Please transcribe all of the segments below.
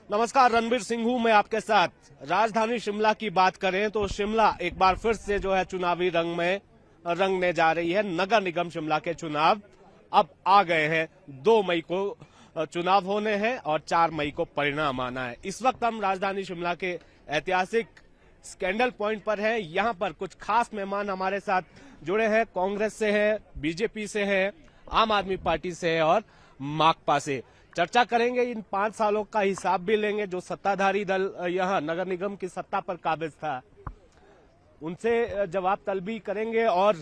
नमस्कार, रणबीर सिंह हूं मैं आपके साथ। राजधानी शिमला की बात करें तो शिमला एक बार फिर से जो है चुनावी रंग में रंगने जा रही है। नगर निगम शिमला के चुनाव अब आ गए हैं। 2 मई को चुनाव होने हैं और 4 मई को परिणाम आना है। इस वक्त हम राजधानी शिमला के ऐतिहासिक स्कैंडल पॉइंट पर हैं। यहां पर कुछ खास मेहमान हमारे साथ जुड़े हैं। कांग्रेस से है, बीजेपी से है, आम आदमी पार्टी से है और माकपा से। चर्चा करेंगे, इन 5 सालों का हिसाब भी लेंगे जो सत्ताधारी दल यहां नगर निगम की सत्ता पर काबिज था, उनसे जवाब तलबी करेंगे और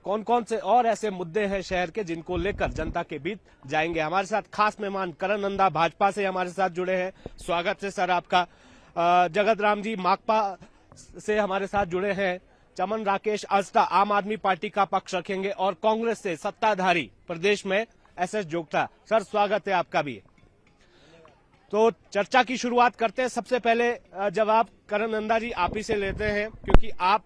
कौन कौन से और ऐसे मुद्दे हैं शहर के जिनको लेकर जनता के बीच जाएंगे। हमारे साथ खास मेहमान करण नंदा भाजपा से हमारे साथ जुड़े हैं, स्वागत है सर आपका। जगत राम जी माकपा से हमारे साथ जुड़े हैं। चमन राकेश अजटा आम आदमी पार्टी का पक्ष रखेंगे और कांग्रेस से सत्ताधारी प्रदेश में एसएस जोगटा। सर स्वागत है आपका भी। तो चर्चा की शुरुआत करते हैं। सबसे पहले जवाब करण नंदा जी आप ही से लेते हैं, क्योंकि आप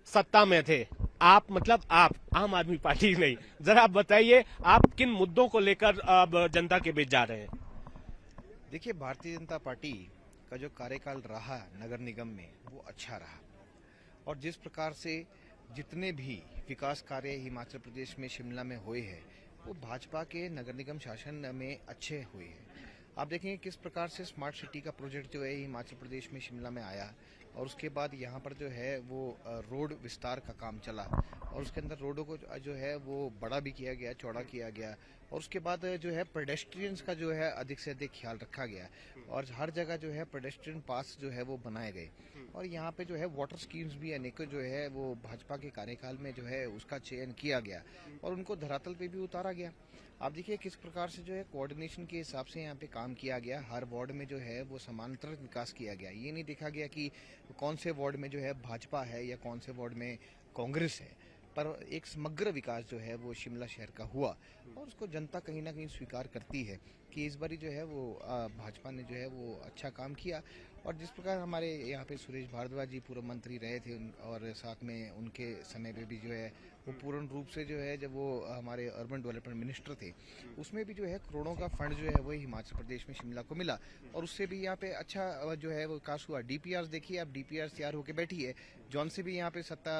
सत्ता में थे। आप मतलब आप, आम आदमी पार्टी नहीं। जरा आप बताइए, आप किन मुद्दों को लेकर अब जनता के बीच जा रहे हैं? देखिए, भारतीय जनता पार्टी का जो कार्यकाल रहा नगर निगम में वो अच्छा रहा, और जिस प्रकार से जितने भी विकास कार्य हिमाचल प्रदेश में शिमला में हुए हैं वो भाजपा के नगर निगम शासन में अच्छे हुए हैं। आप देखेंगे किस प्रकार से स्मार्ट सिटी का प्रोजेक्ट जो है हिमाचल प्रदेश में शिमला में आया, और उसके बाद यहाँ पर जो है वो रोड विस्तार का काम चला, और उसके अंदर रोडों को जो है वो बड़ा भी किया गया, चौड़ा किया गया, और उसके बाद जो है पेडेस्ट्रियंस का जो है अधिक से अधिक ख्याल रखा गया, और हर जगह जो है पेडेस्ट्रियन पास जो है वो बनाए गए, और यहाँ पे जो है वाटर स्कीम्स भी अनेकों जो है वो भाजपा के कार्यकाल में जो है उसका चयन किया गया और उनको धरातल पे भी उतारा गया। आप देखिए किस प्रकार से जो है कोऑर्डिनेशन के हिसाब से यहाँ पे काम किया गया। हर वार्ड में जो है वो समांतर विकास किया गया। ये नहीं देखा गया कि कौन से वार्ड में जो है भाजपा है या कौन से वार्ड में कांग्रेस है, पर एक समग्र विकास जो है वो शिमला शहर का हुआ, और उसको जनता कहीं ना कहीं स्वीकार करती है कि इस बारी जो है वो भाजपा ने जो है वो अच्छा काम किया। और जिस प्रकार हमारे यहाँ पे सुरेश भारद्वाज जी पूर्व मंत्री रहे थे, और साथ में उनके समय पे भी जो है वो पूर्ण रूप से जो है जब वो हमारे अर्बन डेवलपमेंट मिनिस्टर थे, उसमें भी जो है करोड़ों का फंड जो है वो हिमाचल प्रदेश में शिमला को मिला, और उससे भी यहाँ पे अच्छा जो है वो विकास हुआ। डीपीआर देखिए, अब डीपीआर तैयार होकर बैठी है, जौन से भी यहाँ पे सत्ता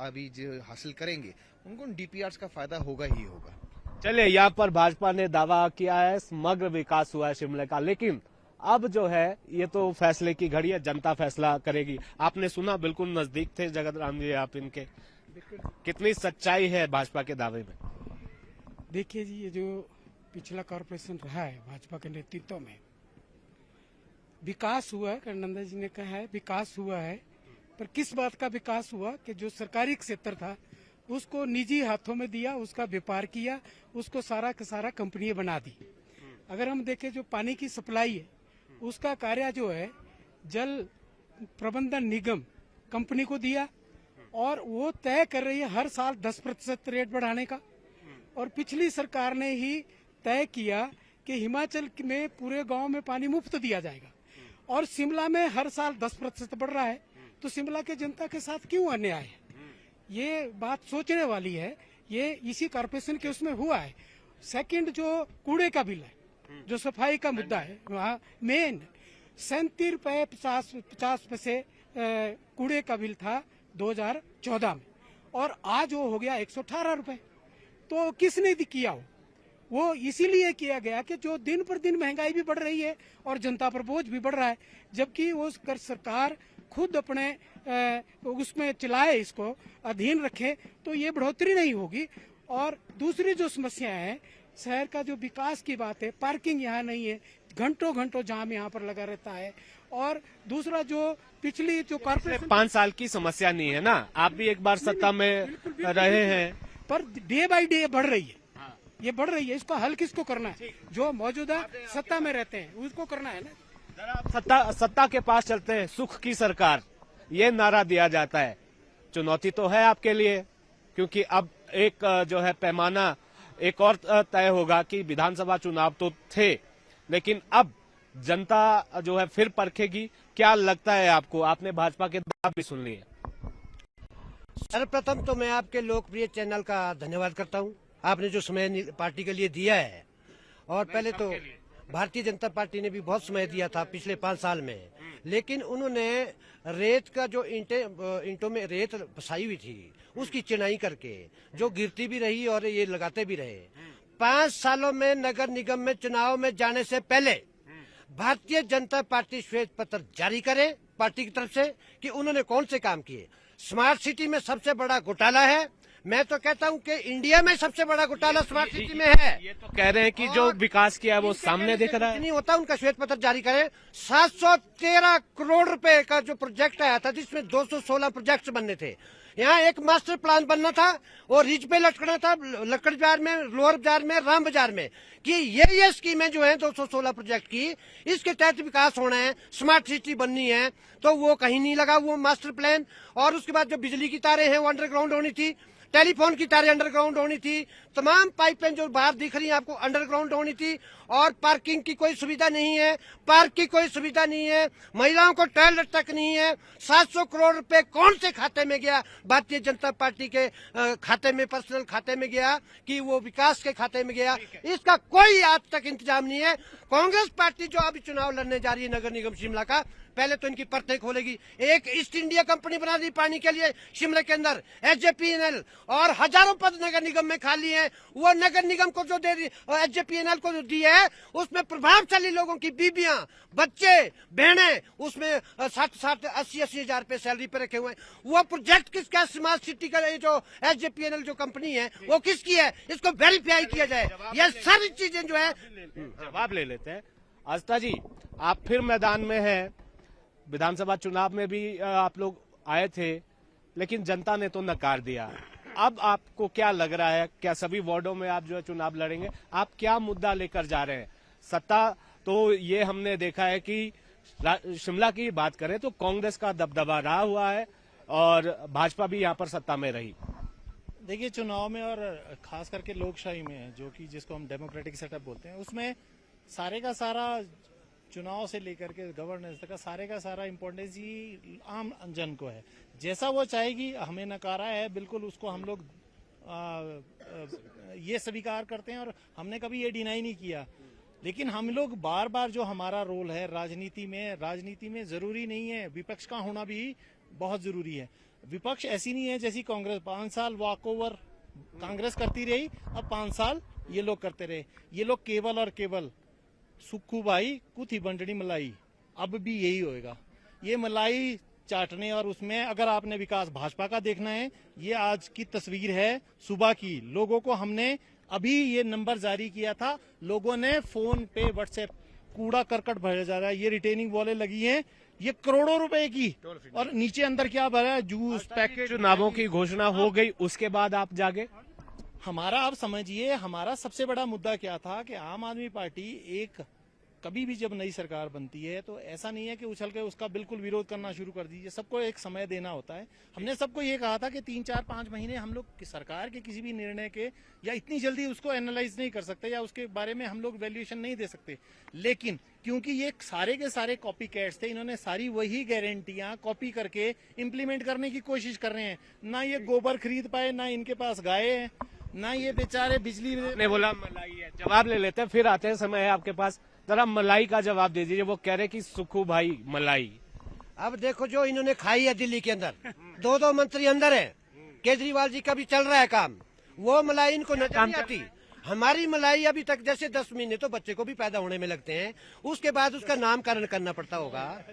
अभी जो हासिल करेंगे उनको डीपीआर का फायदा होगा ही होगा। चलिए, यहाँ पर भाजपा ने दावा किया है समग्र विकास हुआ है शिमला का, लेकिन अब जो है ये तो फैसले की घड़ी है, जनता फैसला करेगी। आपने सुना, बिल्कुल नजदीक थे जगत राम जी आप इनके, कितनी सच्चाई है भाजपा के दावे में? देखिए जी, ये जो पिछला कॉर्पोरेशन रहा है भाजपा के नेतृत्व में, विकास हुआ है। करणनंदा जी ने कहा है विकास हुआ है, पर किस बात का विकास हुआ कि जो सरकारी क्षेत्र था उसको निजी हाथों में दिया, उसका व्यापार किया, उसको सारा का सारा कंपनी बना दी। अगर हम देखें जो पानी की सप्लाई है उसका कार्य जो है जल प्रबंधन निगम कंपनी को दिया, और वो तय कर रही है हर साल 10% रेट बढ़ाने का। और पिछली सरकार ने ही तय किया कि हिमाचल में पूरे गांव में पानी मुफ्त दिया जाएगा, और शिमला में हर साल 10% बढ़ रहा है। तो शिमला के जनता के साथ क्यों अन्याय है? ये बात सोचने वाली है। ये इसी कॉर्पोरेशन के उसमें हुआ है। सेकंड जो कूड़े का बिल है, जो सफाई का मुद्दा है, वहाँ मेन 37 रुपए 50 पैसे कूड़े का बिल था 2014 में, और आज वो हो गया 118 रुपए। तो किसने किया वो इसीलिए किया गया कि जो दिन पर दिन महंगाई भी बढ़ रही है और जनता पर बोझ भी बढ़ रहा है, जबकि वो सरकार खुद अपने उसमें चलाए, इसको अधीन रखे, तो ये बढ़ोतरी नहीं होगी। और दूसरी जो समस्या है शहर का, जो विकास की बात है, पार्किंग यहाँ नहीं है, घंटों घंटों जाम यहाँ पर लगा रहता है। और दूसरा जो पिछली जो कॉर्पोरेशन 5 साल की समस्या नहीं है ना, आप भी एक बार सत्ता में रहे हैं, पर डे बाय डे बढ़ रही है। ये बढ़ रही है, इसको हल किसको करना है? जो मौजूदा सत्ता में रहते हैं उसको करना है ना। जरा सत्ता के पास चलते हैं। सुख की सरकार, ये नारा दिया जाता है। चुनौती तो है आपके लिए, क्योंकि अब एक जो है पैमाना एक और तय होगा कि विधानसभा चुनाव तो थे, लेकिन अब जनता जो है फिर परखेगी। क्या लगता है आपको? आपने भाजपा के दावे भी सुन लिए। सर्वप्रथम तो मैं आपके लोकप्रिय चैनल का धन्यवाद करता हूं। आपने जो समय पार्टी के लिए दिया है, और पहले तो भारतीय जनता पार्टी ने भी बहुत समय दिया था पिछले 5 साल में, लेकिन उन्होंने रेत का जो ईंटों में रेत फंसाई हुई थी उसकी चिनाई करके जो गिरती भी रही और ये लगाते भी रहे। 5 सालों में नगर निगम में चुनाव में जाने से पहले भारतीय जनता पार्टी श्वेत पत्र जारी करे पार्टी की तरफ से कि उन्होंने कौन से काम किए। स्मार्ट सिटी में सबसे बड़ा घोटाला है, मैं तो कहता हूं कि इंडिया में सबसे बड़ा घोटाला स्मार्ट सिटी में है। ये तो कह रहे हैं कि जो विकास किया है वो सामने दिख रहा है। नहीं होता, उनका श्वेत पत्र जारी करें। 713 करोड़ रुपए का जो प्रोजेक्ट आया था जिसमें 216 प्रोजेक्ट्स बनने थे। यहाँ एक मास्टर प्लान बनना था और रिज पे लटकना था, लक्कड़ बाजार में, लोअर बाजार में, राम बाजार में, कि ये स्कीमें जो है 216 प्रोजेक्ट की, इसके तहत विकास होना है, स्मार्ट सिटी बननी है, तो वो कहीं नहीं लगा वो मास्टर प्लान। और उसके बाद जो बिजली की तारें हैं वो अंडरग्राउंड होनी थी, टेलीफोन की तारें अंडरग्राउंड होनी थी, तमाम पाइपें जो बाहर दिख रही हैं आपको अंडरग्राउंड होनी थी, और पार्किंग की कोई सुविधा नहीं है, पार्क की कोई सुविधा नहीं है, महिलाओं को टॉयलेट तक नहीं है। 700 करोड़ रुपए कौन से खाते में गया? भारतीय जनता पार्टी के खाते में, पर्सनल खाते में गया कि वो विकास के खाते में गया? इसका कोई आज तक इंतजाम नहीं है। कांग्रेस पार्टी जो अभी चुनाव लड़ने जा रही है नगर निगम शिमला का, पहले तो इनकी परतें खोलेगी। एक ईस्ट इंडिया कंपनी बना दी पानी के लिए शिमला के अंदर, एचजेपीएनएल, और हजारों पद नगर निगम में खाली हैं। वो नगर निगम को जो दे दी, एचजेपीएनएल को जो दी है, उसमें प्रभावशाली लोगों की बीबियां, बच्चे, बहनें उसमें 60-80 हजार रुपए सैलरी पे रखे हुए हैं। वो प्रोजेक्ट किसका? स्मार्ट सिटी का जो एचजेपीएनएल जो कंपनी है वो किसकी है? इसको वेरीफाई किया जाए। ये सारी चीजें जो है जवाब ले लेते हैं। आस्था जी, आप फिर मैदान में हैं। विधानसभा चुनाव में भी आप लोग आए थे, लेकिन जनता ने तो नकार दिया। अब आपको क्या लग रहा है, क्या सभी वार्डों में आप जो है चुनाव लड़ेंगे? आप क्या मुद्दा लेकर जा रहे हैं? सत्ता तो ये हमने देखा है कि शिमला की बात करें तो कांग्रेस का दबदबा रहा हुआ है और भाजपा भी यहाँ पर सत्ता में रही। देखिए, चुनाव में और खास करके लोकशाही में, जो कि जिसको हम डेमोक्रेटिक सेटअप बोलते हैं, उसमें सारे का सारा चुनाव से लेकर के गवर्नेंस तक सारे का सारा इम्पोर्टेंस ही आम जन को है। जैसा वो चाहेगी, हमें नकारा है बिल्कुल, उसको हम लोग ये स्वीकार करते हैं और हमने कभी ये डिनाई नहीं किया। लेकिन हम लोग बार बार जो हमारा रोल है राजनीति में जरूरी नहीं है, विपक्ष का होना भी बहुत जरूरी है। विपक्ष ऐसी नहीं है जैसी कांग्रेस 5 साल वॉक ओवर कांग्रेस करती रही, अब 5 साल ये लोग करते रहे। ये लोग केवल और केवल सुक्खू भाई कुथी बंटनी मलाई, अब भी यही होएगा। ये मलाई चाटने, और उसमें अगर आपने विकास भाजपा का देखना है, ये आज की तस्वीर है सुबह की। लोगों को हमने अभी ये नंबर जारी किया था, लोगों ने फोन पे, व्हाट्सएप, कूड़ा करकट भरा जा रहा है। ये रिटेनिंग वॉलें लगी हैं, ये करोड़ों रुपए की, और नीचे अंदर क्या भरा है? Juice packet. चुनावों की घोषणा हो गई, उसके बाद आप जागे। हमारा, आप समझिए, हमारा सबसे बड़ा मुद्दा क्या था कि आम आदमी पार्टी एक कभी भी जब नई सरकार बनती है तो ऐसा नहीं है कि उछल के उसका बिल्कुल विरोध करना शुरू कर दीजिए। सबको एक समय देना होता है। हमने सबको ये कहा था कि 3-4-5 महीने हम लोग सरकार के किसी भी निर्णय के या इतनी जल्दी उसको एनालाइज नहीं कर सकते या उसके बारे में हम लोग वैल्यूएशन नहीं दे सकते। लेकिन क्योंकि ये सारे के सारे कॉपी कैट्स थे, इन्होंने सारी वही गारंटियां कॉपी करके इम्प्लीमेंट करने की कोशिश कर रहे हैं। ना ये गोबर खरीद पाए, ना इनके पास गाय है, ना ये बेचारे बिजली ने बोला मलाई है। जवाब ले लेते हैं, फिर आते हैं, समय है आपके पास। जरा मलाई का जवाब दे दीजिए। वो कह रहे कि सुखू भाई मलाई। अब देखो जो इन्होंने खाई है दिल्ली के अंदर, 2 मंत्री अंदर है, केजरीवाल जी का भी चल रहा है काम, वो मलाई इनको नजर नहीं आती। हमारी मलाई अभी तक जैसे 10 महीने तो बच्चे को भी पैदा होने में लगते हैं, उसके बाद उसका नामकरण करना पड़ता होगा,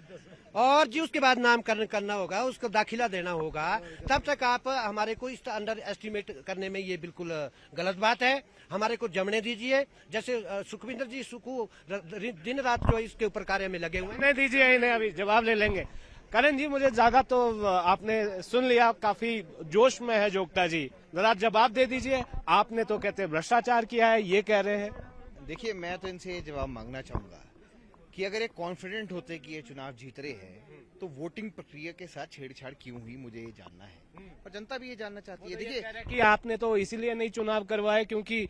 और जी उसके बाद नामकरण करना होगा, उसको दाखिला देना होगा, तब तक आप हमारे को इस अंडर एस्टिमेट करने में ये बिल्कुल गलत बात है। हमारे को जमने दीजिए। जैसे सुखविंदर जी सुखू दिन रात जो इसके ऊपर कार्य में लगे हुए हैं, नहीं दीजिए इन्हें, अभी जवाब ले लेंगे। करण जी, मुझे ज्यादा तो आपने सुन लिया, काफी जोश में है जोगता जी, जरा जवाब दे दीजिए। आपने तो कहते भ्रष्टाचार किया है, ये कह रहे हैं। देखिए, मैं तो इनसे ये जवाब मांगना चाहूंगा कि अगर ये कॉन्फिडेंट होते कि ये चुनाव जीत रहे हैं तो वोटिंग प्रक्रिया के साथ छेड़छाड़ क्यों हुई, मुझे ये जानना है और जनता भी ये जानना चाहती है। देखिए कि आपने तो इसीलिए नहीं चुनाव करवाए क्योंकि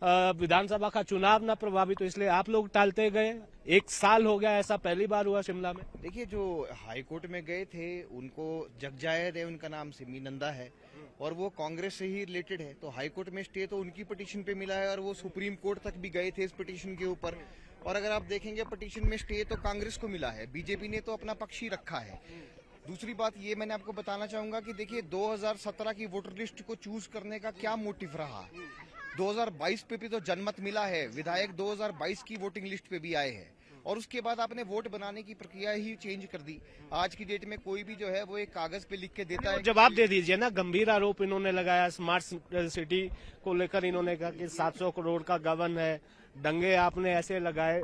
विधानसभा का चुनाव ना प्रभावित, तो इसलिए आप लोग टालते गए। 1 साल हो गया, ऐसा पहली बार हुआ शिमला में। देखिए, जो हाईकोर्ट में गए थे उनको जग जाहिर है, उनका नाम सिमी नंदा है, और वो कांग्रेस से ही रिलेटेड है, तो हाई कोर्ट में स्टे तो उनकी पिटीशन पे मिला है और वो सुप्रीम कोर्ट तक भी गए थे इस पिटीशन के ऊपर। और अगर आप देखेंगे पिटीशन में स्टे तो कांग्रेस को मिला है, बीजेपी ने तो अपना पक्ष ही रखा है। दूसरी बात ये मैंने आपको बताना चाहूंगा कि देखिए 2017 की वोटर लिस्ट को चूज करने का क्या मोटिव रहा। 2022 पे भी तो जनमत मिला है, विधायक 2022 की वोटिंग लिस्ट पे भी आए हैं और उसके बाद आपने वोट बनाने की प्रक्रिया ही चेंज कर दी। आज की डेट में कोई भी जो है वो एक कागज पे लिख के देता है। जवाब दे दीजिए ना, गंभीर आरोप इन्होंने लगाया स्मार्ट सिटी को लेकर। इन्होंने कहा कि 700 करोड़ का गबन है, दंगे आपने ऐसे लगाए,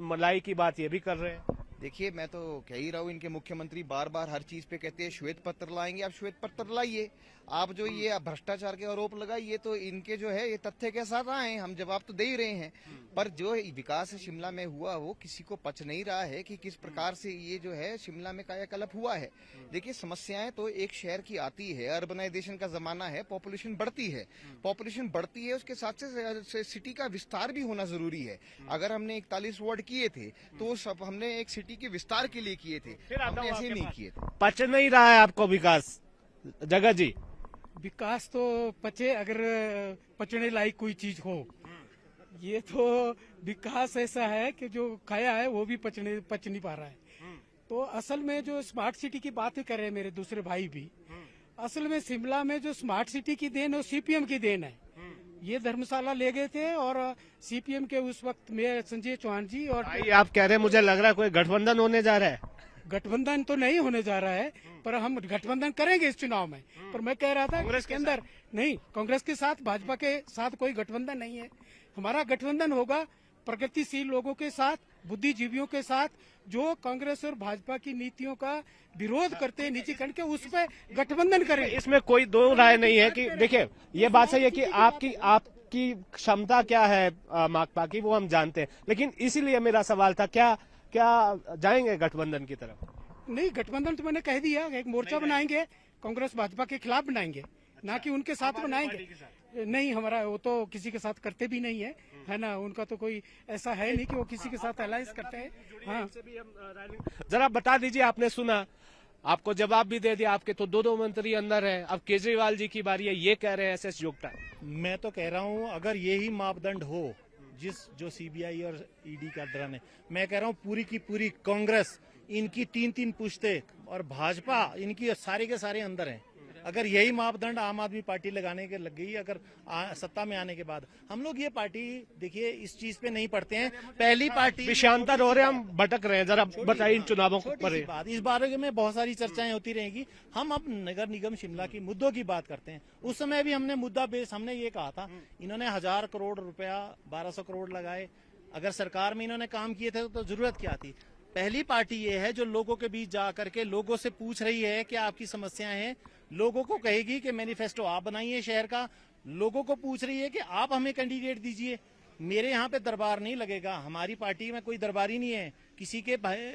मलाई की बात ये भी कर रहे हैं। देखिए मैं तो कह ही रहा हूँ, इनके मुख्यमंत्री बार बार हर चीज पे कहते हैं श्वेत पत्र लाएंगे। आप श्वेत पत्र लाइए, आप जो ये भ्रष्टाचार के आरोप लगाइए तो इनके जो है ये तथ्य के साथ आए, हम जवाब तो दे ही रहे हैं। पर जो विकास शिमला में हुआ वो किसी को पच नहीं रहा है कि किस प्रकार से ये जो है शिमला में कायाकल्प हुआ है। देखिए समस्याएं तो एक शहर की आती है, अर्बनाइजेशन का जमाना है, पॉपुलेशन बढ़ती है, पॉपुलेशन बढ़ती है उसके साथ से सिटी का विस्तार भी होना जरूरी है। अगर हमने 41 वार्ड किए थे तो सब हमने एक सिटी के विस्तार के लिए किए थे, हमने ऐसे नहीं किए थे। पच नहीं रहा है आपको विकास, जगत जी? विकास तो पचे अगर पचने लायक कोई चीज हो, ये तो विकास ऐसा है कि जो खाया है वो भी पच नहीं पा रहा है। तो असल में जो स्मार्ट सिटी की बात कर रहे हैं मेरे दूसरे भाई भी, असल में शिमला में जो स्मार्ट सिटी की देन है वो सीपीएम की देन है। ये धर्मशाला ले गए थे और सीपीएम के उस वक्त में संजय चौहान जी और आप कह रहे हैं मुझे लग रहा है कोई गठबंधन होने जा रहा है। गठबंधन तो नहीं होने जा रहा है, पर हम गठबंधन करेंगे इस चुनाव में। पर मैं कह रहा था कांग्रेस के अंदर नहीं, कांग्रेस के साथ भाजपा के साथ कोई गठबंधन नहीं है। हमारा गठबंधन होगा प्रगतिशील लोगों के साथ, बुद्धिजीवियों के साथ, जो कांग्रेस और भाजपा की नीतियों का विरोध करते हैं निजीकरण के, उस पर गठबंधन करें। इसमें कोई दो राय नहीं है कि देखिए ये बात सही है कि आपकी क्षमता क्या है माकपा की वो हम जानते हैं, लेकिन इसीलिए मेरा सवाल था क्या जाएंगे गठबंधन की तरफ? नहीं, गठबंधन तो मैंने कह दिया, एक मोर्चा बनाएंगे, कांग्रेस भाजपा के खिलाफ बनाएंगे, ना कि उनके साथ बनाएंगे। नहीं, हमारा वो तो किसी के साथ करते भी नहीं है ना, उनका तो कोई ऐसा है नहीं कि वो किसी के साथ अलायंस करते हैं। हाँ, जरा बता दीजिए, आपने सुना, आपको जवाब भी दे दिया, आपके तो दो मंत्री अंदर हैं, अब केजरीवाल जी की बारी है, ये कह रहे हैं एसएस योगता। मैं तो कह रहा हूँ अगर यही मापदंड हो जो सीबीआई और ईडी का ड्रन है, मैं कह रहा हूँ पूरी की पूरी कांग्रेस, इनकी 3-3 पुश्ते और भाजपा इनकी सारे के सारे अंदर हैं। अगर यही मापदंड आम आदमी पार्टी लगाने के लग गई अगर सत्ता में आने के बाद, हम लोग ये पार्टी देखिए इस चीज पे नहीं पड़ते हैं। पहली पार्टी विषयांतर हो रहे हैं, हम भटक रहे हैं, जरा बताइए इन चुनावों पर। बात इस बारे में बहुत सारी चर्चाएं होती रहेंगी। हम अब नगर निगम शिमला की मुद्दों की बात करते हैं। उस समय भी हमने मुद्दा बेस हमने ये कहा था, इन्होंने 1000 करोड़ रुपया 1200 करोड़ लगाए, अगर सरकार में इन्होंने काम किए थे तो जरूरत क्या थी। पहली पार्टी ये है जो लोगों के बीच जा करके लोगों से पूछ रही है कि आपकी समस्याएं हैं, लोगों को कहेगी कि मैनिफेस्टो आप बनाइए शहर का, लोगों को पूछ रही है कि आप हमें कैंडिडेट दीजिए। मेरे यहाँ पे दरबार नहीं लगेगा, हमारी पार्टी में कोई दरबारी नहीं है किसी के।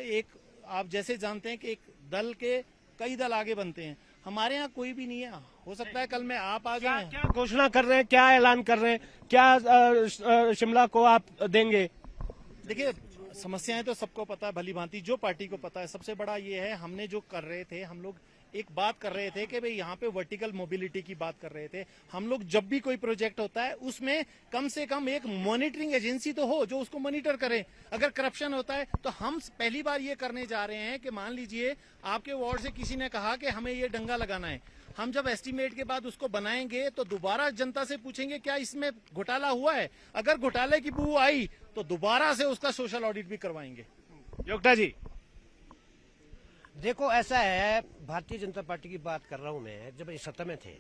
एक आप जैसे जानते हैं कि एक दल के कई दल आगे बनते हैं, हमारे यहाँ कोई भी नहीं है। हो सकता है कल में आप आ जाएं। क्या घोषणा कर रहे हैं, क्या ऐलान कर रहे हैं, क्या शिमला को आप देंगे? देखिए समस्याएं तो सबको पता है भली भांति, जो पार्टी को पता है। सबसे बड़ा ये है, हमने जो कर रहे थे, हम लोग एक बात कर रहे थे कि भाई यहाँ पे वर्टिकल मोबिलिटी की बात कर रहे थे। हम लोग जब भी कोई प्रोजेक्ट होता है उसमें कम से कम एक मॉनिटरिंग एजेंसी तो हो जो उसको मॉनिटर करे। अगर करप्शन होता है तो हम पहली बार ये करने जा रहे हैं कि मान लीजिए आपके वार्ड से किसी ने कहा कि हमें ये डंगा लगाना है, हम जब एस्टीमेट के बाद उसको बनाएंगे तो दोबारा जनता से पूछेंगे क्या इसमें घोटाला हुआ है। अगर घोटाले की बू आई तो दोबारा से उसका सोशल ऑडिट भी करवाएंगे। योगता जी, देखो ऐसा है, भारतीय जनता पार्टी की बात कर रहा हूं मैं। जब इस सत्ता में थे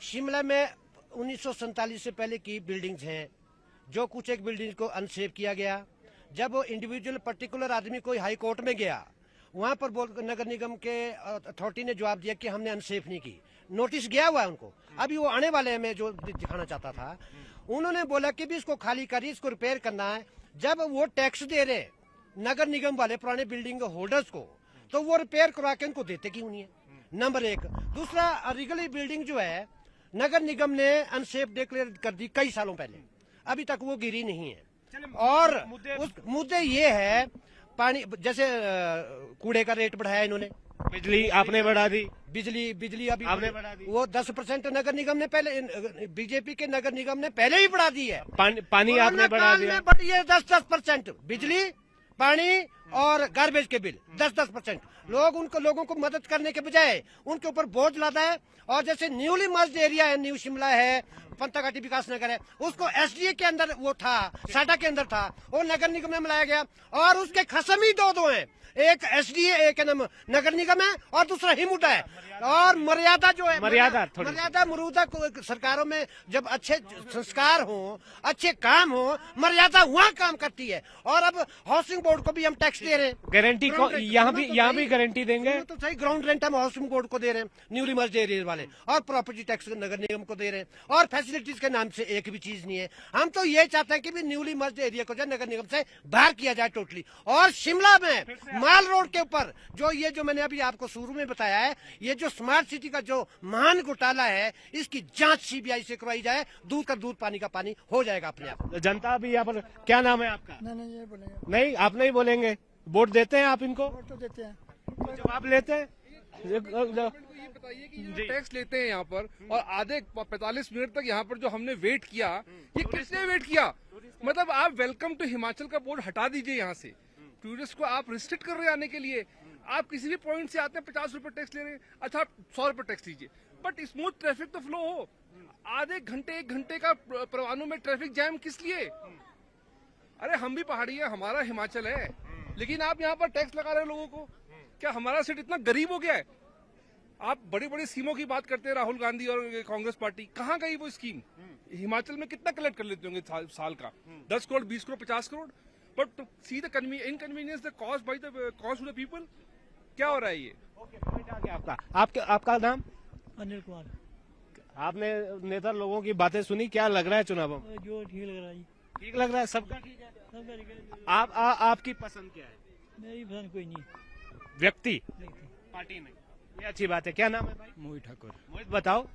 शिमला में 1947 से पहले की बिल्डिंग्स हैं, जो कुछ एक बिल्डिंग को अनसेफ किया गया। जब वो इंडिविजुअल पर्टिकुलर आदमी कोई हाई कोर्ट में गया, वहां पर नगर निगम के अथॉरिटी ने जवाब दिया कि हमने अनसेफ नहीं की, नोटिस गया हुआ है उनको। अभी वो आने वाले हैं, मैं जो दिखाना चाहता था, उन्होंने बोला कि भी इसको खाली करिए, इसको रिपेयर करना है। जब वो टैक्स दे रहे नगर निगम वाले पुराने बिल्डिंग होल्डर्स को, तो वो रिपेयर करवा के उनको देते क्यों नहीं है? नंबर एक। दूसरा, रीगली बिल्डिंग जो है नगर निगम ने अनसेफ डिक्लेयर कर दी कई सालों पहले, अभी तक वो गिरी नहीं है। और उस मुद्दे ये है, पानी जैसे कूड़े का रेट बढ़ाया इन्होंने, बिजली आपने बढ़ा दी, बिजली अभी आपने बढ़ा दी। वो 10% नगर निगम ने पहले, बीजेपी के नगर निगम ने पहले ही बढ़ा दी है। पानी आपने बढ़ा काल दिया। में बढ़ी है 10% बिजली, पानी और गार्बेज के बिल 10%। लोगों को मदद करने के बजाय उनके ऊपर बोझ लादा है। और जैसे न्यूली मर्ज एरिया है, न्यू शिमला है, पंथाघाटी विकास नगर है, उसको एसडीए के अंदर वो था, साडा के अंदर था, वो नगर निगम में मिलाया गया। और उसके खसम ही दो हैं, एक एसडीए, एक नगर निगम है और दूसरा हिमुडा है। और मर्यादा जो है, मर्यादा मरूदा सरकारों में जब अच्छे संस्कार हो, अच्छे काम हो, मर्यादा वहाँ काम करती है। और अब हाउसिंग बोर्ड को भी हम टैक्स दे रहे हैं, गारंटी को यहाँ भी गारंटी देंगे। तो सही ग्राउंड रेंट हम हाउसिंग बोर्ड को दे रहे हैं, न्यूली मर्ज एरिया वाले, और प्रॉपर्टी टैक्स नगर निगम को दे रहे हैं। और फैसिलिटीज के नाम से एक भी चीज नहीं है। हम तो ये चाहते हैं कि भी न्यूली मर्ज एरिया को जो नगर निगम से बाहर किया जाए टोटली। और शिमला में माल रोड के ऊपर जो मैंने अभी आपको शुरू में बताया है, ये जो स्मार्ट सिटी का जो महान घोटाला है, इसकी जांच सीबीआई से करवाई जाए, दूध का दूध पानी का पानी हो जाएगा अपने आप। जनता भी यहाँ पर, क्या नाम है आपका? नहीं ये बोलेंगे, नहीं, आप नहीं बोलेंगे। वोट देते हैं आप इनको? वोट तो देते हैं। जवाब लेते हैं? ये बताइए कि ये टैक्स लेते हैं यहाँ पर और आधे 45 मिनट तक यहाँ पर जो हमने वेट किया, ये किसने वेट किया? मतलब आप वेलकम टू हिमाचल का बोर्ड हटा दीजिए यहाँ से। टूरिस्ट को आप रिस्ट्रिक्ट कर रहे हैं आने के लिए। आप किसी भी पॉइंट से आते हैं 50 रुपए टैक्स ले रहे हैं, अच्छा आप 100 रुपए टैक्स लीजिए, बट स्मूथ ट्रैफिक तो फ्लो हो। आधे घंटे 1 घंटे का परवाणु में ट्रैफिक जैम किस लिए? अरे हम भी पहाड़ी है, हमारा हिमाचल है, लेकिन आप यहाँ पर टैक्स लगा रहे हैं लोगों को। क्या हमारा स्टेट इतना गरीब हो गया है? आप बड़ी बड़ी स्कीमों की बात करते हैं, राहुल गांधी और कांग्रेस पार्टी, कहाँ गई वो स्कीम? हिमाचल में कितना कलेक्ट कर लेते होंगे साल का? 10 crore, 20 crore, 50 crore, but see the inconvenience the cause by the cause to the people. क्या हो रहा है ये? आपका नाम? अनिल कुमार। आपने नेता लोगों की बातें सुनी, क्या लग रहा है चुनावों में? जो ठीक लग रहा है, ठीक लग रहा है, सबका ठीक है। सबका ठीक है। आपकी पसंद क्या है? मेरी पसंद कोई नहीं। व्यक्ति, पार्टी नहीं, ये अच्छी बात है। क्या नाम है भाई? मोहित ठाकुर। मोहित बताओ।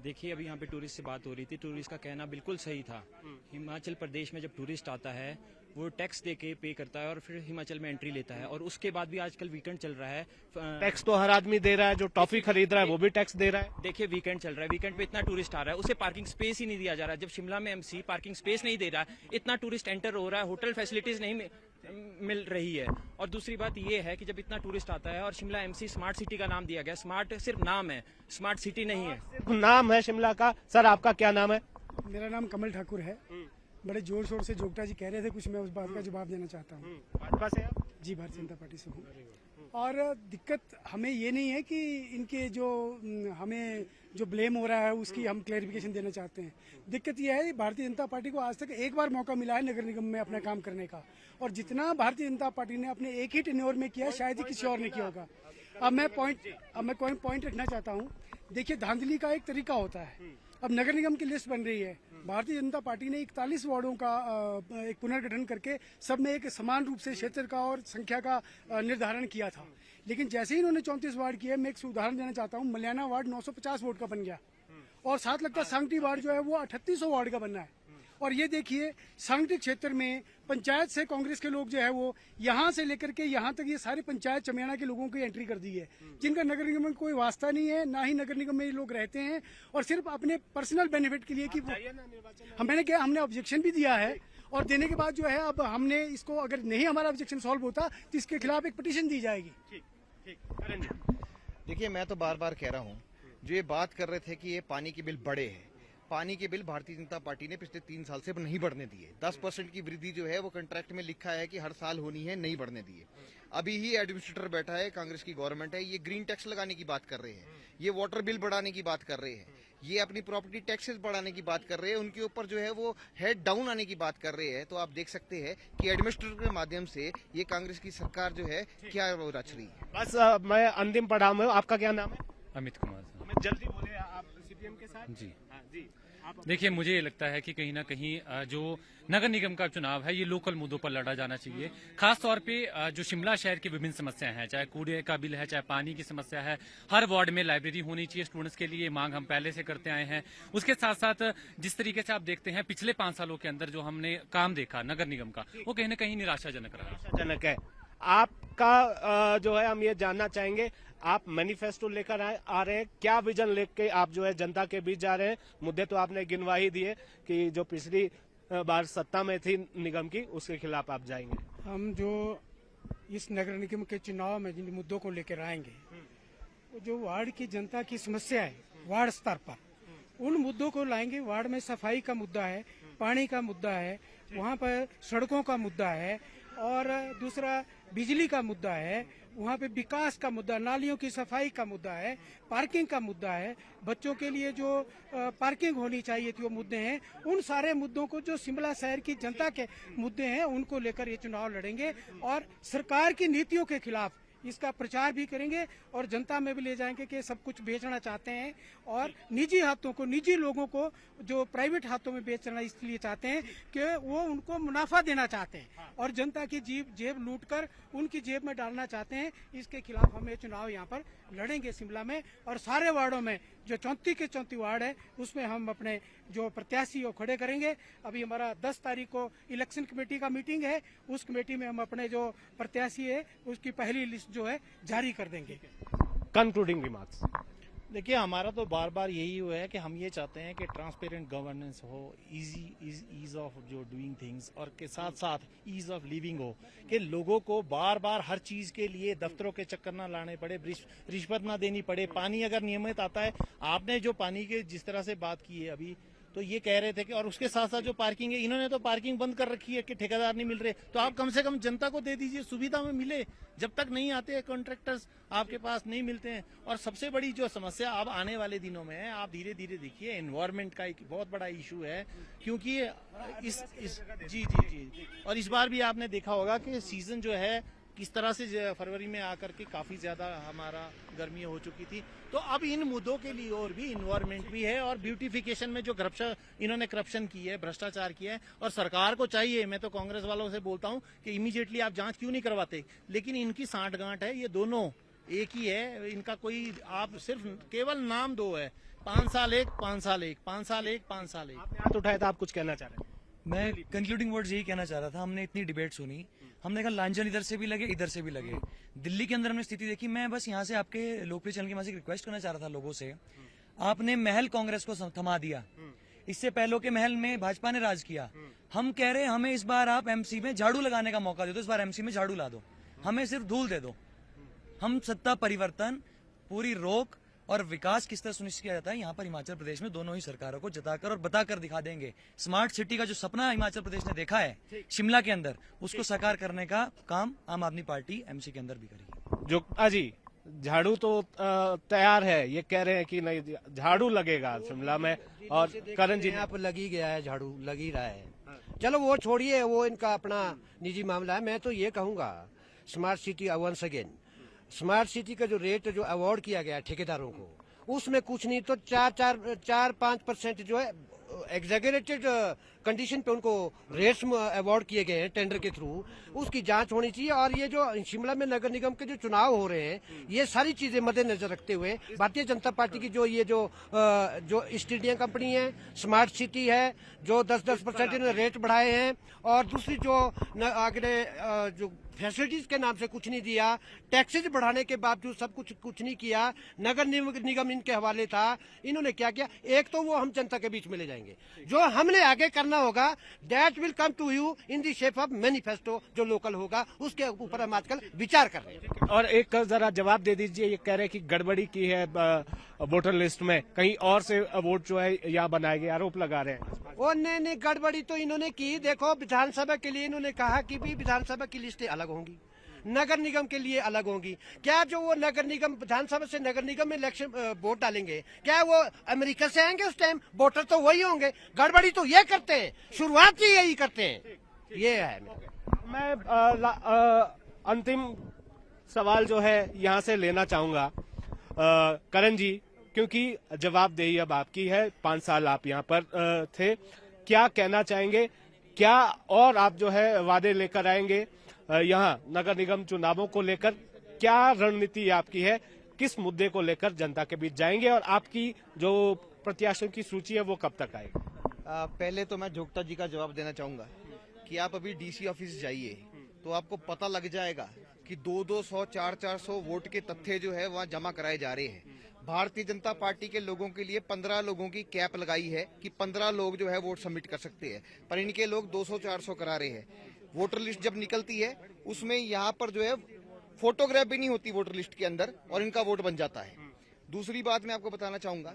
देखिए अभी यहाँ पे टूरिस्ट से बात हो रही थी, टूरिस्ट का कहना बिल्कुल सही था। हिमाचल प्रदेश में जब टूरिस्ट आता है वो टैक्स दे के पे करता है और फिर हिमाचल में एंट्री लेता है, और उसके बाद भी आजकल वीकेंड चल रहा है। टैक्स तो हर आदमी दे रहा है, जो टॉफी खरीद रहा है वो भी टैक्स दे रहा है। देखिए वीकेंड चल रहा है, वीकेंड पे इतना टूरिस्ट आ रहा है, उसे पार्किंग स्पेस ही नहीं दिया जा रहा है। जब शिमला में एमसी पार्किंग स्पेस नहीं दे रहा है, इतना टूरिस्ट एंटर हो रहा है, होटल फैसिलिटीज नहीं मिल रही है। और दूसरी बात ये है कि जब इतना टूरिस्ट आता है, और शिमला एमसी स्मार्ट सिटी का नाम दिया गया, स्मार्ट सिर्फ नाम है, स्मार्ट सिटी नहीं है। सिर्फ नाम है शिमला का। सर आपका क्या नाम है? मेरा नाम कमल ठाकुर है। बड़े जोर शोर से जोगटा जी कह रहे थे कुछ, मैं उस बात का जवाब देना चाहता हूँ। भाजपा से आप? जी, भारतीय जनता पार्टी से हूँ। और दिक्कत हमें ये नहीं है कि इनके जो हमें जो ब्लेम हो रहा है उसकी हम क्लैरिफिकेशन देना चाहते हैं। दिक्कत यह है भारतीय जनता पार्टी को आज तक एक बार मौका मिला है नगर निगम में अपना काम करने का, और जितना भारतीय जनता पार्टी ने अपने एक ही टेन्योर में किया शायद ही किसी और ने किया होगा। अब मैं कोई पॉइंट रखना चाहता हूँ। देखिए, धांधली का एक तरीका होता है। अब नगर निगम की लिस्ट बन रही है, भारतीय जनता पार्टी ने 41 वार्डों का एक पुनर्गठन करके सब में एक समान रूप से क्षेत्र का और संख्या का निर्धारण किया था। लेकिन जैसे ही इन्होंने 34 वार्ड किए, मैं एक उदाहरण देना चाहता हूँ, मलियाना वार्ड 950 वोट का बन गया, और साथ लगता सांगटी वार्ड जो है वो 3800 वार्ड का बनना है। और ये देखिए, सांगटी क्षेत्र में पंचायत से कांग्रेस के लोग जो है वो यहाँ से लेकर के यहाँ तक ये सारे पंचायत चमियाना के लोगों की एंट्री कर दी है, जिनका नगर निगम में कोई वास्ता नहीं है, ना ही नगर निगम में ये लोग रहते हैं, और सिर्फ अपने पर्सनल बेनिफिट के लिए कि हमने ऑब्जेक्शन भी दिया है, और देने के बाद जो है अब हमने इसको, अगर नहीं हमारा ऑब्जेक्शन सॉल्व होता तो इसके खिलाफ एक पिटीशन दी जाएगी। देखिए, मैं तो बार बार कह रहा हूँ, जो ये बात कर रहे थे कि ये पानी के बिल बढ़े हैं, पानी के बिल भारतीय जनता पार्टी ने पिछले 3 साल से नहीं बढ़ने दिए। 10% की वृद्धि जो है वो कॉन्ट्रैक्ट में लिखा है कि हर साल होनी है, नहीं बढ़ने दिए। अभी ही एडमिनिस्ट्रेटर बैठा है, कांग्रेस की गवर्नमेंट है, ये ग्रीन टैक्स लगाने की बात कर रहे हैं, ये वाटर बिल बढ़ाने की बात कर रहे हैं, ये अपनी प्रॉपर्टी टैक्सेस बढ़ाने की बात कर रहे हैं, उनके ऊपर जो है वो हेड डाउन आने की बात कर रहे हैं। तो आप देख सकते हैं कि एडमिनिस्ट्रेटर के माध्यम से ये कांग्रेस की सरकार जो है क्या रच रही है। बस मैं अंतिम पड़ाव में हूँ। आपका क्या नाम है? अमित कुमार। अमित, जल्दी बोले, आप सीपीएम के साथ? जी हाँ, जी। देखिए, मुझे ये लगता है कि कहीं ना कहीं जो नगर निगम का चुनाव है ये लोकल मुद्दों पर लड़ा जाना चाहिए। खास तौर पे जो शिमला शहर की विभिन्न समस्याएं हैं, चाहे कूड़े का बिल है, चाहे पानी की समस्या है, हर वार्ड में लाइब्रेरी होनी चाहिए स्टूडेंट्स के लिए, मांग हम पहले से करते आए हैं। उसके साथ साथ जिस तरीके से आप देखते हैं पिछले 5 सालों के अंदर जो हमने काम देखा नगर निगम का, वो कहीं ना कहीं निराशाजनक रहा। निराशाजनक है। आपका जो है हम ये जानना चाहेंगे, आप मैनिफेस्टो लेकर आ रहे हैं, क्या विजन लेके आप जो है जनता के बीच जा रहे हैं? मुद्दे तो आपने गिनवा ही दिए कि जो पिछली बार सत्ता में थी निगम की, उसके खिलाफ आप जाएंगे। हम जो इस नगर निगम के चुनाव में जिन मुद्दों को लेकर आएंगे, वो जो वार्ड की जनता की समस्या है वार्ड स्तर पर, उन मुद्दों को लाएंगे। वार्ड में सफाई का मुद्दा है, पानी का मुद्दा है, वहाँ पर सड़कों का मुद्दा है, और दूसरा बिजली का मुद्दा है, वहाँ पे विकास का मुद्दा, नालियों की सफाई का मुद्दा है, पार्किंग का मुद्दा है, बच्चों के लिए जो पार्किंग होनी चाहिए थी वो मुद्दे हैं। उन सारे मुद्दों को जो शिमला शहर की जनता के मुद्दे हैं उनको लेकर ये चुनाव लड़ेंगे और सरकार की नीतियों के खिलाफ इसका प्रचार भी करेंगे और जनता में भी ले जाएंगे कि सब कुछ बेचना चाहते हैं और निजी हाथों को, निजी लोगों को जो प्राइवेट हाथों में बेचना इसलिए चाहते हैं कि वो उनको मुनाफा देना चाहते हैं और जनता की जेब लूटकर उनकी जेब में डालना चाहते हैं। इसके खिलाफ हम ये चुनाव यहाँ पर लड़ेंगे शिमला में, और सारे वार्डों में जो 34 के 34 वार्ड है उसमें हम अपने जो प्रत्याशी वो खड़े करेंगे। अभी हमारा 10 तारीख को इलेक्शन कमेटी का मीटिंग है, उस कमेटी में हम अपने जो प्रत्याशी है उसकी पहली लिस्ट जो है जारी कर देंगे। Concluding remarks. देखिए, हमारा तो बार बार यही हुआ है कि हम ये चाहते हैं कि ट्रांसपेरेंट गवर्नेंस हो, ईज ऑफ जो डूइंग थिंग्स, और के साथ साथ ईज ऑफ लिविंग हो, कि लोगों को बार बार हर चीज के लिए दफ्तरों के चक्कर ना लाने पड़े, रिश्वत ना देनी पड़े। पानी अगर नियमित आता है, आपने जो पानी के जिस तरह से बात की है अभी, तो ये कह रहे थे कि, और उसके साथ साथ जो पार्किंग है, इन्होंने तो पार्किंग बंद कर रखी है कि ठेकेदार नहीं मिल रहे, तो आप कम से कम जनता को दे दीजिए, सुविधा में मिले। जब तक नहीं आते हैं कॉन्ट्रैक्टर्स, आपके पास नहीं मिलते हैं। और सबसे बड़ी जो समस्या अब आने वाले दिनों में है, आप धीरे धीरे देखिए, एनवायरमेंट का एक बहुत बड़ा इशू है, क्योंकि इस जी और इस बार भी आपने देखा होगा कि सीजन जो है किस तरह से फरवरी में आकर के काफी ज्यादा हमारा गर्मी हो चुकी थी। तो अब इन मुद्दों के लिए और भी इन्वायरमेंट भी है, और ब्यूटिफिकेशन में जो इन्होंने करप्शन की है, भ्रष्टाचार किया है, और सरकार को चाहिए, मैं तो कांग्रेस वालों से बोलता हूं कि इमीडिएटली आप जांच क्यों नहीं करवाते। लेकिन इनकी सांठगांठ है, ये दोनों एक ही है, इनका कोई आप सिर्फ केवल नाम दो है, 5 साल एक, 5 साल एक, 5 साल एक, 5 साल एक। आपने हाथ उठाया था, आप कुछ कहना चाह रहे हैं? मैं कंक्लूडिंग वर्ड्स यही कहना चाह रहा था। हमने इतनी डिबेट सुनी, हमने देखा लांछन इधर से भी लगे, इधर से भी लगे। दिल्ली के अंदर हमने स्थिति देखी। मैं बस यहाँ से आपके लोकप्रिय चैनल के माध्यम से रिक्वेस्ट करना चाह रहा था लोगों से, आपने महल कांग्रेस को थमा दिया, इससे पहले के महल में भाजपा ने राज किया। हम कह रहे हैं हमें इस बार आप एमसी में झाड़ू लगाने का मौका दे दो, इस बार एमसी में झाड़ू ला दो, हमें सिर्फ धूल दे दो। हम सत्ता परिवर्तन, पूरी रोक और विकास किस तरह सुनिश्चित किया जाता है यहाँ पर हिमाचल प्रदेश में दोनों ही सरकारों को जताकर और बताकर दिखा देंगे। स्मार्ट सिटी का जो सपना हिमाचल प्रदेश ने देखा है शिमला के अंदर, उसको साकार करने का काम आम आदमी पार्टी एमसी के अंदर भी करेगी। जो अजी झाड़ू तो तैयार है, ये कह रहे हैं कि नहीं झाड़ू लगेगा शिमला में, और करण जी यहाँ पर लग ही गया है, झाड़ू लग ही रहा है। चलो वो छोड़िए, वो इनका अपना निजी मामला है। मैं तो ये कहूंगा smart city once again, smart city का जो रेट जो अवार्ड किया गया ठेकेदारों को, उसमें कुछ नहीं तो 4-5% जो है एग्जैगरेटेड कंडीशन पे उनको रेट्स अवार्ड किए गए हैं टेंडर के थ्रू, उसकी जांच होनी चाहिए। और ये जो शिमला में नगर निगम के जो चुनाव हो रहे हैं, ये सारी चीजें मद्देनजर रखते हुए भारतीय जनता पार्टी की जो ये जो स्टेडियम कंपनी है, स्मार्ट सिटी है, जो 10% इन्होंने रेट बढ़ाए हैं, और दूसरी जो आगे जो फैसिलिटीज के नाम से कुछ नहीं दिया, टैक्सेज बढ़ाने के बावजूद सब कुछ नहीं किया, नगर निगम इनके हवाले था। इन्होंने क्या किया, एक तो वो हम जनता के बीच में ले जाएंगे, जो हमने आगे करना होगा that will come to you in the shape of manifesto, जो लोकल होगा उसके ऊपर हम आजकल विचार कर रहे हैं। और एक जरा जवाब दे दीजिए, ये कह रहे हैं कि गड़बड़ी की है वोटर लिस्ट में, कहीं और से वोट जो है यहाँ बनाए गए, आरोप लगा रहे हैं। वो नहीं, गड़बड़ी तो इन्होंने की। देखो, विधानसभा के लिए इन्होंने कहा कि भी विधानसभा की लिस्टें अलग होंगी, नगर निगम के लिए अलग होंगी। क्या जो वो नगर निगम विधानसभा से नगर निगम में इलेक्शन वोट डालेंगे, क्या वो अमेरिका से आएंगे? उस टाइम वोटर तो वही होंगे। गड़बड़ी तो ये करते हैं, शुरुआत ही यही करते हैं। ये है। मैं अंतिम सवाल जो है यहाँ से लेना चाहूंगा करण जी, क्योंकि जवाबदेही अब आपकी है, 5 साल आप यहाँ पर थे, क्या कहना चाहेंगे? क्या और आप जो है वादे लेकर आएंगे यहाँ नगर निगम चुनावों को लेकर? क्या रणनीति आपकी है, किस मुद्दे को लेकर जनता के बीच जाएंगे, और आपकी जो प्रत्याशियों की सूची है वो कब तक आएगी? पहले तो मैं जोगता जी का जवाब देना चाहूंगा कि आप अभी डीसी ऑफिस जाइए तो आपको पता लग जाएगा कि 200, 400 वोट के तथ्य जो है वहाँ जमा कराए जा रहे हैं। भारतीय जनता पार्टी के लोगों के लिए 15 लोगों की कैप लगाई है कि 15 लोग जो है वोट सबमिट कर सकते हैं, पर इनके लोग 200-400 करा रहे हैं। वोटर लिस्ट जब निकलती है उसमें यहाँ पर जो है फोटोग्राफ भी नहीं होती वोटर लिस्ट के अंदर और इनका वोट बन जाता है। दूसरी बात मैं आपको बताना चाहूंगा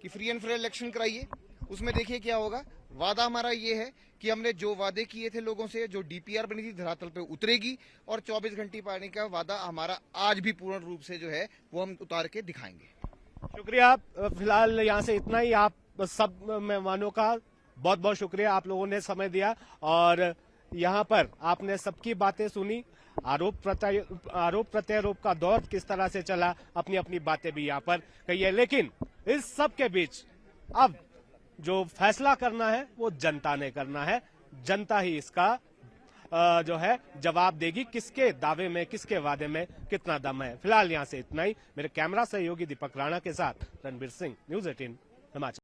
कि फ्री एंड फेयर इलेक्शन कराइए, उसमें देखिए क्या होगा। वादा हमारा ये है कि हमने जो वादे किए थे लोगों से, जो डीपीआर बनी थी धरातल पे उतरेगी, और 24 घंटे पाने का वादा हमारा आज भी पूर्ण रूप से जो है वो हम उतार के दिखाएंगे। शुक्रिया। फिलहाल यहाँ से इतना ही। आप सब मेहमानों का बहुत बहुत शुक्रिया, आप लोगों ने समय दिया और यहाँ पर आपने सबकी बातें सुनी। आरोप प्रत्यारोप का दौर किस तरह से चला, अपनी अपनी बातें भी यहाँ पर कही है। लेकिन इस सब के बीच अब जो फैसला करना है वो जनता ने करना है। जनता ही इसका जो है जवाब देगी, किसके दावे में, किसके वादे में कितना दम है। फिलहाल यहाँ से इतना ही। मेरे कैमरा सहयोगी दीपक राणा के साथ रणबीर सिंह, न्यूज़ 18 हिमाचल।